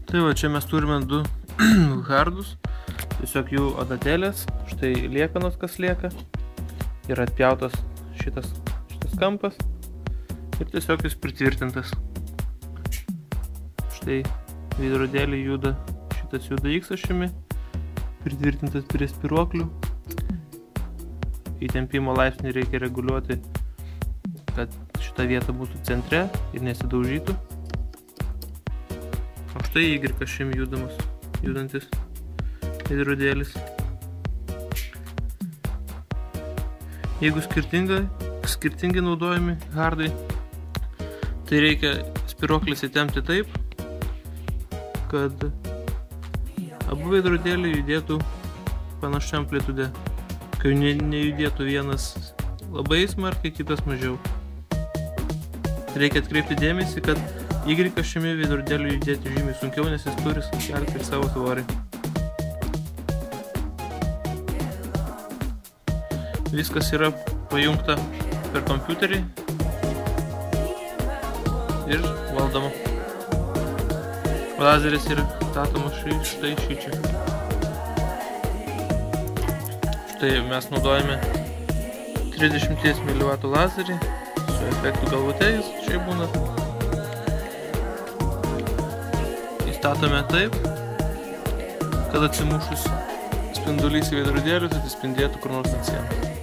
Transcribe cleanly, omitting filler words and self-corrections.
Tai va, čia mes turime du hardus, tiesiog jų adatėlės, štai liekanos kas lieka, yra atpjautas šitas kampas ir tiesiog jis pritvirtintas. Štai veidrodėlį juda, šitas juda X ašimi, pritvirtintas prie spiruoklių. Įtempimo laipsnį reikia reguliuoti, kad šita vieta būtų centre ir nesidaužytų. O štai Y ašim judantis veidrodėlis. Jeigu skirtingai naudojami hardai, tai reikia spiruoklis įtempti taip, kad abu veidrodėliai judėtų panašia amplitude, kai nejudėtų vienas labai smarkiai, kitas mažiau. Reikia atkreipti dėmesį, kad Y ašimi veidrodėliui judėti žymiai sunkiau, nes jis turi kelti ir savo svorį. Viskas yra pajungta per kompiuterį ir valdoma. Lazeris yra statomas štai šičia. Štai mes naudojame 30 mW lazerį su efektų galvute, jis čia būna. Įstatome taip, kad atsimušus spindulys į veidrodėlius atsispindėtų kur nors ant sienos.